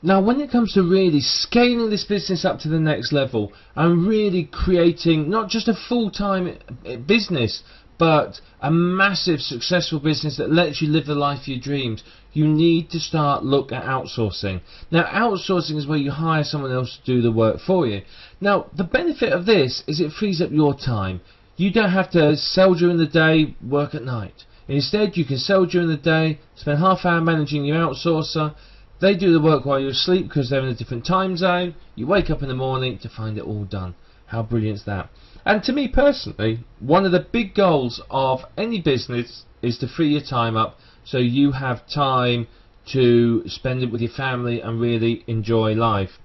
Now, when it comes to really scaling this business up to the next level and really creating not just a full-time business, but a massive successful business that lets you live the life of your dreams, you need to start look at outsourcing. Now, outsourcing is where you hire someone else to do the work for you. Now, the benefit of this is it frees up your time. You don't have to sell during the day, work at night. Instead, you can sell during the day, spend half an hour managing your outsourcer. They do the work while you're asleep because they're in a different time zone. You wake up in the morning to find it all done. How brilliant is that? And to me personally, one of the big goals of any business is to free your time up so you have time to spend it with your family and really enjoy life.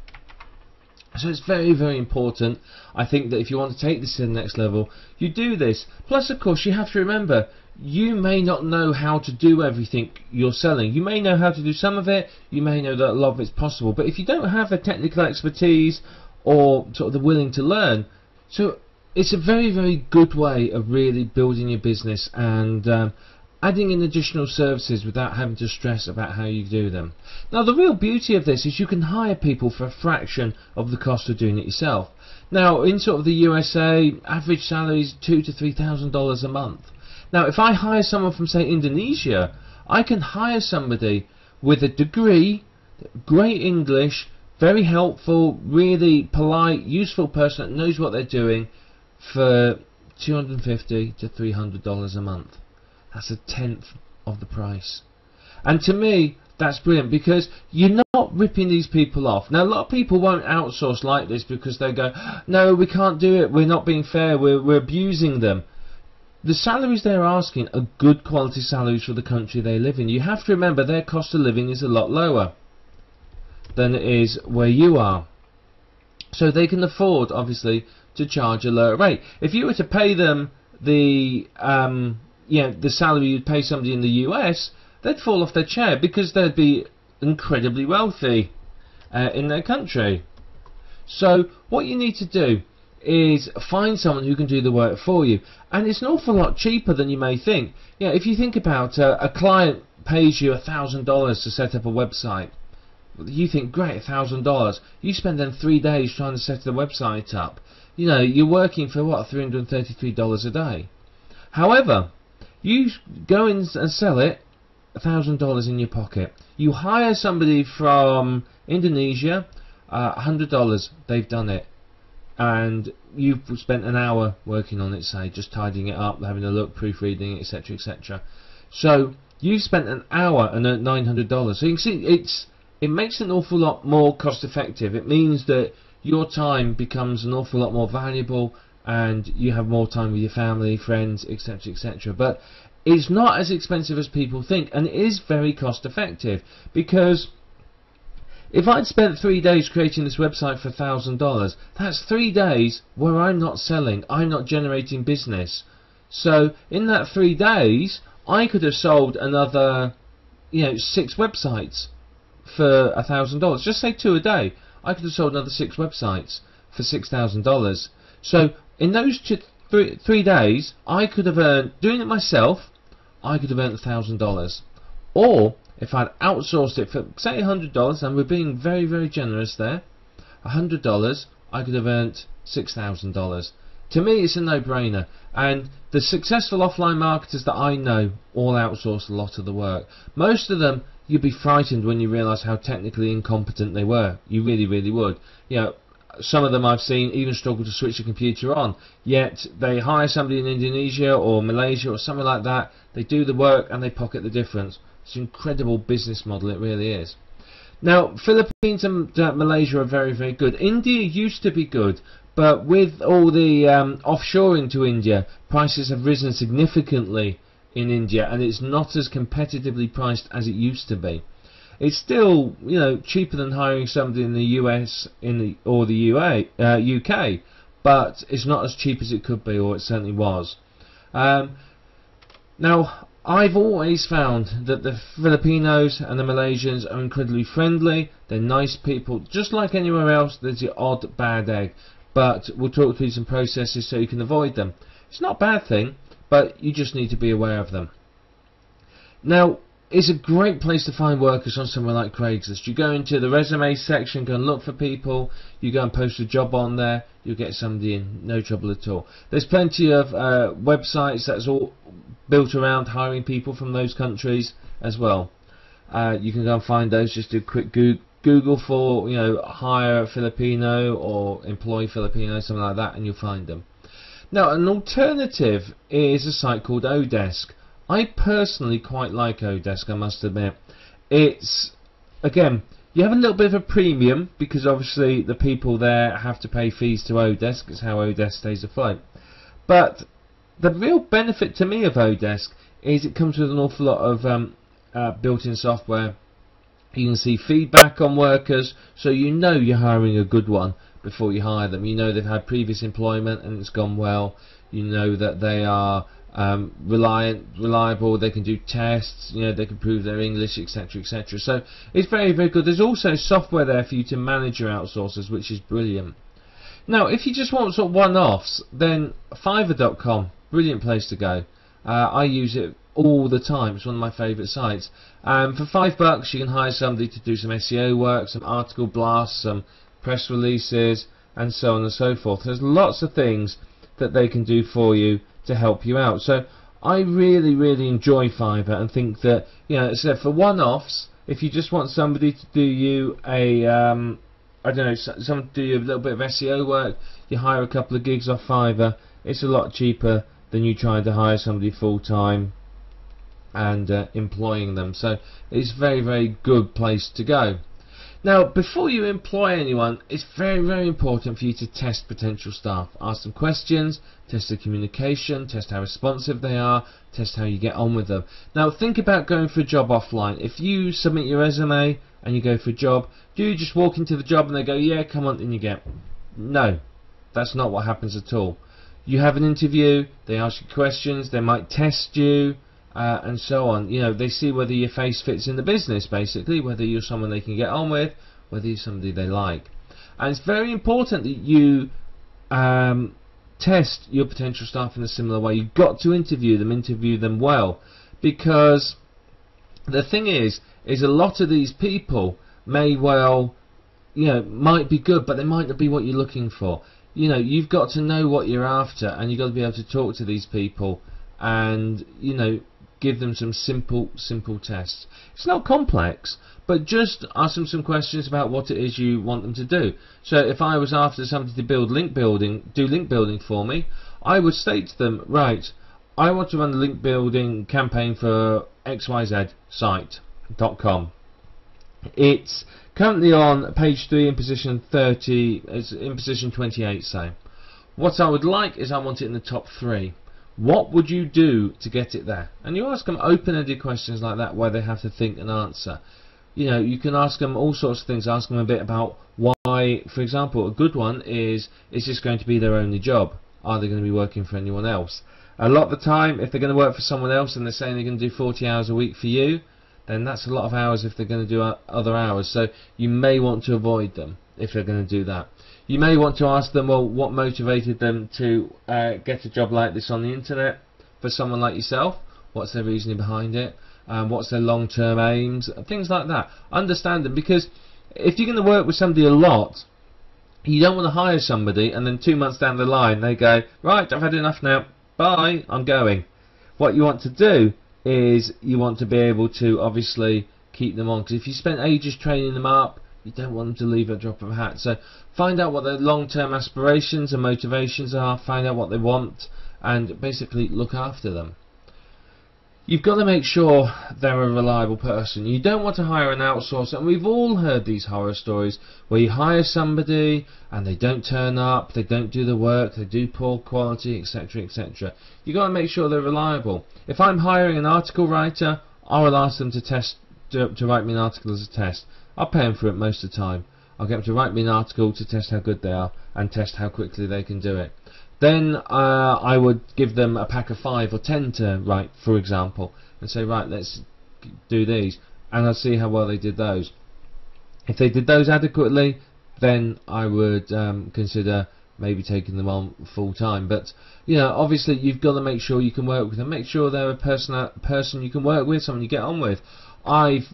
So it's very, very important, I think, that if you want to take this to the next level, you do this. Plus, of course, you have to remember, you may not know how to do everything you're selling. You may know how to do some of it, you may know that a lot of it's possible, but if you don't have the technical expertise or sort of the willing to learn, so it's a very, very good way of really building your business and adding in additional services without having to stress about how you do them. Now, the real beauty of this is you can hire people for a fraction of the cost of doing it yourself. Now, in sort of the USA, average salary is $2,000 to $3,000 a month. Now, if I hire someone from, say, Indonesia, I can hire somebody with a degree, great English, very helpful, really polite, useful person that knows what they're doing for $250 to $300 a month. That's a tenth of the price. And to me, that's brilliant because you're not ripping these people off. Now, a lot of people won't outsource like this because they go, no, we can't do it, we're not being fair, we're abusing them. The salaries they're asking are good quality salaries for the country they live in. You have to remember their cost of living is a lot lower than it is where you are. So they can afford, obviously, to charge a lower rate. If you were to pay them the salary you'd pay somebody in the US, they'd fall off their chair because they'd be incredibly wealthy in their country. So what you need to do is find someone who can do the work for you, and it's an awful lot cheaper than you may think. If you think about a client pays you $1,000 to set up a website, you think, great, $1,000. You spend then 3 days trying to set the website up. You're working for what, $333 a day. However, you go in and sell it, $1,000 in your pocket. You hire somebody from Indonesia, $100, they've done it. And you've spent an hour working on it, say, just tidying it up, having a look, proofreading it, etc., etc. So you've spent an hour and earned $900. So you can see it makes it an awful lot more cost effective. It means that your time becomes an awful lot more valuable and you have more time with your family, friends, etc., etc. But it's not as expensive as people think, and it is very cost effective, because if I'd spent 3 days creating this website for $1,000, that's 3 days where I'm not selling, I'm not generating business. So in that 3 days, I could have sold another, 6 websites for $1,000. Just say 2 a day. I could have sold another 6 websites for $6,000. So in those 3 days, I could have earned, doing it myself, I could have earned $1,000. Or if I'd outsourced it for, say, $100, and we're being very, very generous there, $100, I could have earned $6,000. To me, it's a no-brainer. And the successful offline marketers that I know all outsource a lot of the work. Most of them, you'd be frightened when you realise how technically incompetent they were. You really, really would. Some of them I've seen even struggle to switch a computer on, yet they hire somebody in Indonesia or Malaysia or something like that, they do the work and they pocket the difference. It's an incredible business model, it really is. Now, Philippines and Malaysia are very, very good. India used to be good, but with all the offshoring to India, prices have risen significantly in India, and it's not as competitively priced as it used to be. It's still, cheaper than hiring somebody in the US or the UK, but it's not as cheap as it could be, or it certainly was. Now, I've always found that the Filipinos and the Malaysians are incredibly friendly. They're nice people. Just like anywhere else, there's the odd bad egg, but we'll talk through some processes so you can avoid them. It's not a bad thing, but you just need to be aware of them. Now, it's a great place to find workers on somewhere like Craigslist. You go into the resume section, go and look for people, you go and post a job on there, you'll get somebody in, no trouble at all. There's plenty of websites that's all built around hiring people from those countries as well. You can go and find those. Just do a quick Google for, you know, hire Filipino or employ Filipino, something like that, and you'll find them. Now, an alternative is a site called Odesk. I personally quite like Odesk, I must admit. It's, again, you have a little bit of a premium because obviously the people there have to pay fees to Odesk. It's how Odesk stays afloat. But the real benefit to me of Odesk is it comes with an awful lot of built-in software. You can see feedback on workers, so you know you're hiring a good one before you hire them. You know they've had previous employment and it's gone well. You know that they are reliable, they can do tests, you know, they can prove their English, etc, etc. So it's very, very good. There's also software there for you to manage your outsourcers, which is brilliant. Now, if you just want sort of one-offs, then Fiverr.com, brilliant place to go. I use it all the time. It's one of my favourite sites. For $5 you can hire somebody to do some SEO work, some article blasts, some press releases, and so on and so forth. There's lots of things that they can do for you to help you out. So I really, really enjoy Fiverr and think that, you know, so for one-offs, if you just want somebody to do you a I don't know, someone to do you a little bit of SEO work, you hire a couple of gigs off Fiverr. It's a lot cheaper than you trying to hire somebody full-time and employing them. So it's a very, very good place to go. Now, before you employ anyone, it's very, very important for you to test potential staff. Ask them questions, test their communication, test how responsive they are, test how you get on with them. Now, think about going for a job offline. If you submit your resume and you go for a job, do you just walk into the job and they go, yeah, come on, and you get? No, that's not what happens at all. You have an interview, they ask you questions, they might test you, and so on. You know, they see whether your face fits in the business, basically, whether you're someone they can get on with, whether you're somebody they like. And it's very important that you test your potential staff in a similar way. You've got to interview them well, because the thing is a lot of these people may well, you know, might be good, but they might not be what you're looking for. You know, you've got to know what you're after, and you've got to be able to talk to these people and, you know, give them some simple tests. It's not complex, but just ask them some questions about what it is you want them to do. So if I was after somebody to do link building for me, I would state to them, right, I want to run the link building campaign for XYZ site.com. It's currently on page 3 in position 30, it's in position 28, say. What I would like is I want it in the top 3. What would you do to get it there? And you ask them open-ended questions like that where they have to think and answer. You know, you can ask them all sorts of things. Ask them a bit about why, for example, a good one is this going to be their only job? Are they going to be working for anyone else? A lot of the time, if they're going to work for someone else and they're saying they're going to do 40 hours a week for you, then that's a lot of hours if they're going to do other hours. So you may want to avoid them if they're going to do that. You may want to ask them, well, what motivated them to get a job like this on the internet for someone like yourself? What's their reasoning behind it? What's their long-term aims? Things like that. Understand them, because if you're going to work with somebody a lot, you don't want to hire somebody and then 2 months down the line they go, right, I've had enough now, bye, I'm going. What you want to do is you want to be able to obviously keep them on, because if you spend ages training them up, you don't want them to leave at a drop of a hat. So find out what their long-term aspirations and motivations are, find out what they want, and basically look after them. You've got to make sure they're a reliable person. You don't want to hire an outsourcer, and we've all heard these horror stories where you hire somebody and they don't turn up, they don't do the work, they do poor quality, etc, etc. You've got to make sure they're reliable. If I'm hiring an article writer, I will ask them to write me an article as a test. I'll pay them for it most of the time. I'll get them to write me an article to test how good they are and test how quickly they can do it. Then I would give them a pack of 5 or 10 to write, for example, and say, right, let's do these, and I'll see how well they did those. If they did those adequately, then I would consider maybe taking them on full time. But you know, obviously you've got to make sure you can work with them, make sure they're a person you can work with, someone you get on with. I've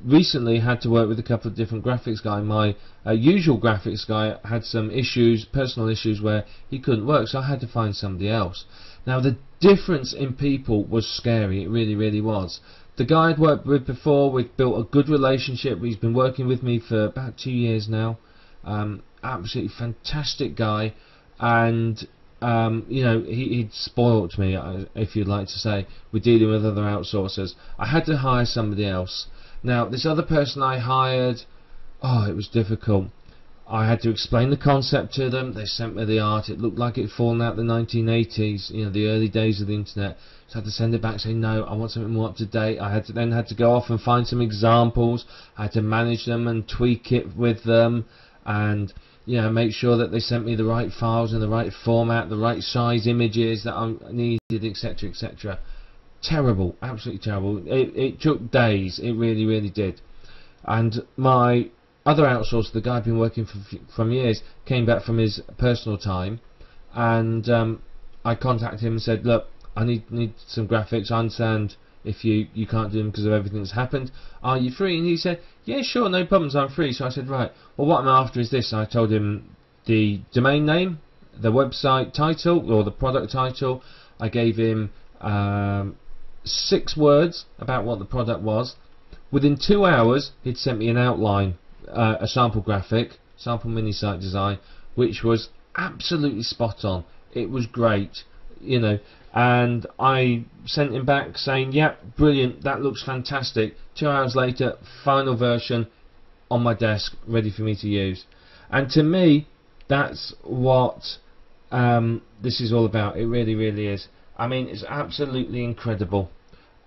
recently had to work with a couple of different graphics guys. My usual graphics guy had some issues, personal issues, where he couldn't work, so I had to find somebody else. Now the difference in people was scary, it really, really was. The guy I'd worked with before, we'd built a good relationship. He's been working with me for about 2 years now. Absolutely fantastic guy, and you know, he'd spoilt me, if you'd like to say, with dealing with other outsourcers. I had to hire somebody else. Now this other person I hired, oh, it was difficult. I had to explain the concept to them. They sent me the art. It looked like it had fallen out the 1980s, you know, the early days of the internet. So I had to send it back, say no, I want something more up to date. I had to go off and find some examples. I had to manage them and tweak it with them, and you know, make sure that they sent me the right files in the right format, the right size images that I needed, etc., etc. Terrible, absolutely terrible. It took days. It really, really did. And my other outsourcer, the guy I'd been working from years, came back from his personal time, and I contacted him and said, look, I need some graphics. I understand if you can't do them because of everything that's happened. Are you free? And he said, yeah, sure, no problems, I'm free. So I said, right, well, what I'm after is this. And I told him the domain name, the website title, or the product title. I gave him 6 words about what the product was. Within 2 hours, he'd sent me an outline, a sample graphic, sample mini site design, which was absolutely spot on. It was great, you know, and I sent him back saying, yeah, brilliant, that looks fantastic. 2 hours later, final version on my desk, ready for me to use. And to me, that's what this is all about. It really, really is. I mean, it's absolutely incredible.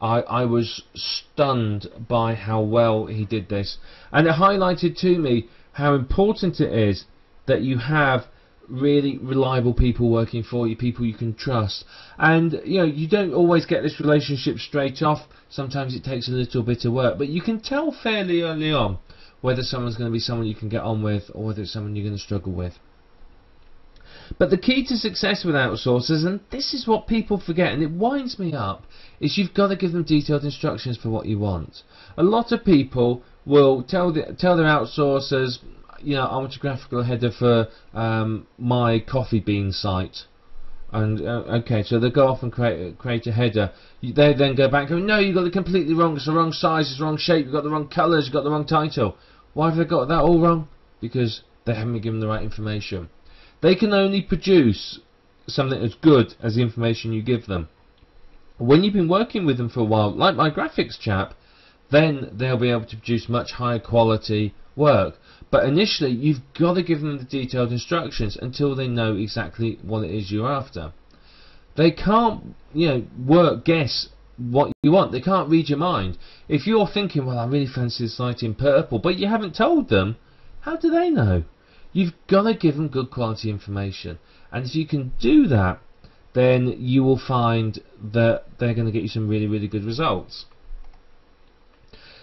I was stunned by how well he did this, and it highlighted to me how important it is that you have really reliable people working for you, people you can trust. And you know, you don't always get this relationship straight off. Sometimes it takes a little bit of work, but you can tell fairly early on whether someone's going to be someone you can get on with or whether it's someone you're going to struggle with. But the key to success with outsourcers, and this is what people forget, and it winds me up, is you've got to give them detailed instructions for what you want. A lot of people will tell their outsourcers, you know, I want a graphical header for my coffee bean site. And okay, so they go off and create a header. They then go back and go, no, you got it completely wrong. It's the wrong size, it's the wrong shape, you've got the wrong colours, you've got the wrong title. Why have they got that all wrong? Because they haven't been given the right information. They can only produce something as good as the information you give them. When you've been working with them for a while, like my graphics chap, then they'll be able to produce much higher quality work. But initially, you've got to give them the detailed instructions until they know exactly what it is you're after. They can't, you know, guess what you want. They can't read your mind. If you're thinking, well, I really fancy this site in purple, but you haven't told them, how do they know? You've got to give them good quality information, and if you can do that, then you will find that they're going to get you some really, really good results.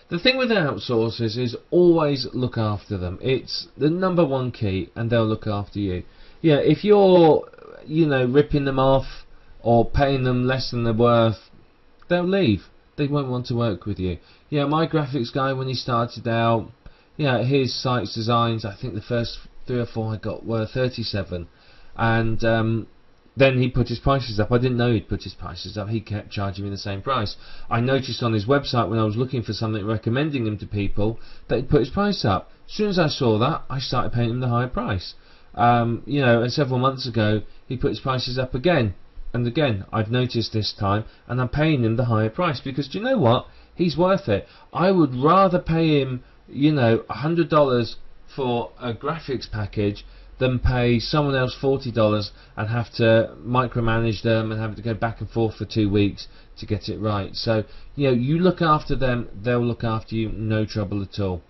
The thing with outsourcers is always look after them. It's the #1 key, and they'll look after you. Yeah, if you're, you know, ripping them off or paying them less than they're worth, they'll leave. They won't want to work with you. Yeah, my graphics guy, when he started out, yeah, his site's designs, I think the first 3 or 4 I got were 37, and then he put his prices up. I didn't know he'd put his prices up. He kept charging me the same price. I noticed on his website when I was looking for something, recommending him to people, that he'd put his price up. As soon as I saw that, I started paying him the higher price. You know, and several months ago he put his prices up again, and again I've noticed this time, and I'm paying him the higher price, because do you know what? He's worth it. I would rather pay him, you know, $100 for a graphics package than pay someone else $40 and have to micromanage them and have to go back and forth for 2 weeks to get it right. So, you know, you look after them, they'll look after you, no trouble at all.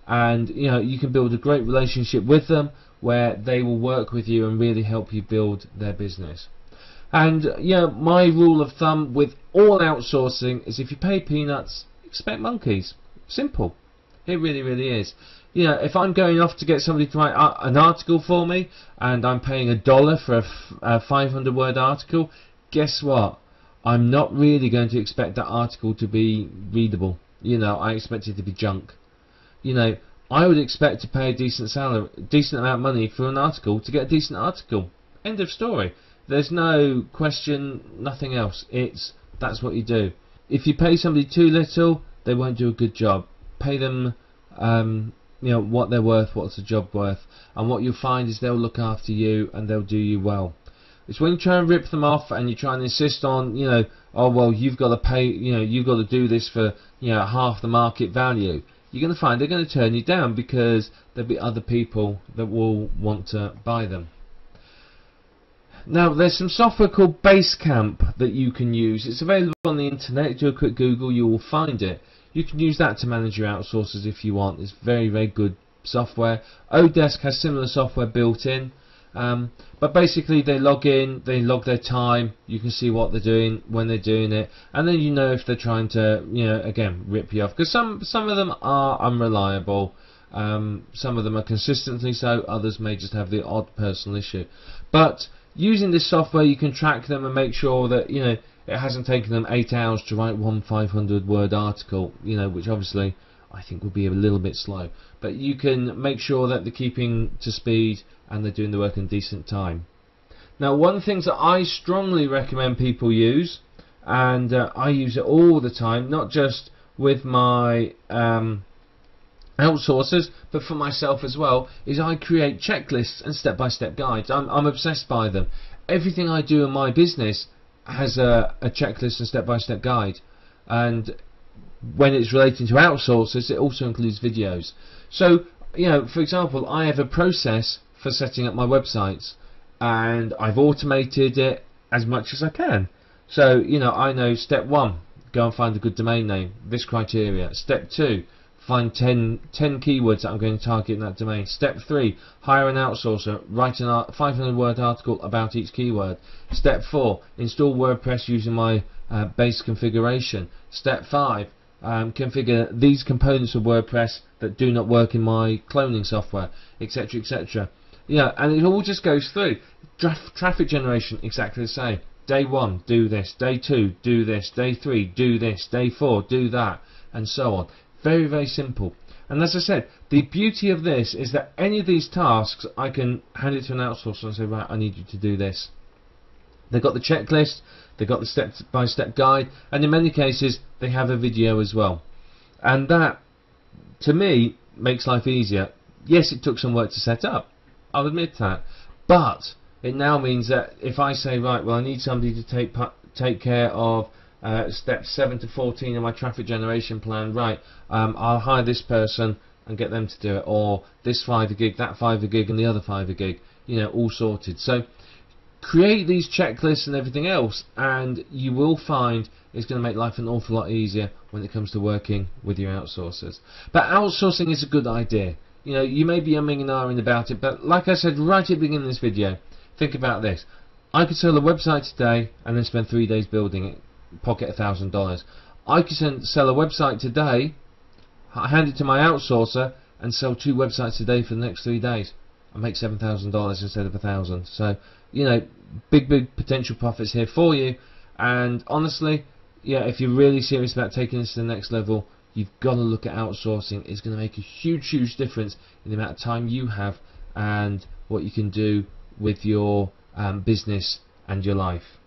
And, you know, you can build a great relationship with them where they will work with you and really help you build their business. And, you know, my rule of thumb with all outsourcing is if you pay peanuts, expect monkeys. Simple. It really, really is. You know, if I'm going off to get somebody to write an article for me, and I'm paying $1 for a 500-word article, guess what? I'm not really going to expect that article to be readable. You know, I expect it to be junk. You know, I would expect to pay a decent salary, decent amount of money for an article to get a decent article. End of story. There's no question, nothing else. That's what you do. If you pay somebody too little, they won't do a good job. Pay them, you know, what they're worth, what's the job worth, and what you'll find is they'll look after you and they'll do you well. It's when you try and rip them off and you try and insist on, you know, oh well, you've got to pay, you know, you've got to do this for, you know, half the market value. You're going to find they're going to turn you down because there'll be other people that will want to buy them. Now, there's some software called Basecamp that you can use. It's available on the internet. Do a quick Google, you will find it. You can use that to manage your outsourcers if you want. It's very, very good software. Odesk has similar software built in. But basically they log in, they log their time, you can see what they're doing when they're doing it, and then you know if they're trying to, you know, again, rip you off, because some of them are unreliable, some of them are consistently so, others may just have the odd personal issue. But using this software you can track them and make sure that, you know, it hasn't taken them 8 hours to write one 500-word article, you know, which obviously I think would be a little bit slow, but you can make sure that they're keeping to speed and they're doing the work in decent time. Now, one of the things that I strongly recommend people use, and I use it all the time, not just with my outsourcers, but for myself as well, is I create checklists and step-by-step guides. I'm obsessed by them. Everything I do in my business has a checklist and step-by-step guide, and when it's relating to outsourcers, it also includes videos. So, you know, for example, I have a process for setting up my websites, and I've automated it as much as I can. So, you know, I know step 1, go and find a good domain name, this criteria. Step 2, find 10 keywords that I'm going to target in that domain. Step 3, hire an outsourcer, write a 500-word article about each keyword. Step 4, install WordPress using my base configuration. Step 5, configure these components of WordPress that do not work in my cloning software, etc., etc. Yeah, and it all just goes through. Traffic generation, exactly the same. Day 1, do this. Day 2, do this. Day 3, do this. Day 4, do that, and so on. Very, very simple. And as I said, the beauty of this is that any of these tasks, I can hand it to an outsourcer and say, right, I need you to do this. They've got the checklist, they've got the step-by-step guide, and in many cases, they have a video as well. And that, to me, makes life easier. Yes, it took some work to set up, I'll admit that, but it now means that if I say, right, well, I need somebody to take care of steps 7 to 14 in my traffic generation plan, right, I'll hire this person and get them to do it, or this Fiverr gig, that Fiverr gig, and the other Fiverr gig, you know, all sorted. So create these checklists and everything else, and you will find it's going to make life an awful lot easier when it comes to working with your outsourcers. But outsourcing is a good idea. You know, you may be umming and ahhing about it, but like I said right at the beginning of this video, think about this. I could sell a website today and then spend 3 days building it, pocket $1,000. I could sell a website today, hand it to my outsourcer, and sell 2 websites a day for the next 3 days. I make $7,000 instead of $1,000. So, you know, big potential profits here for you. And honestly, yeah, if you're really serious about taking this to the next level, you've got to look at outsourcing. It's going to make a huge difference in the amount of time you have and what you can do with your business and your life.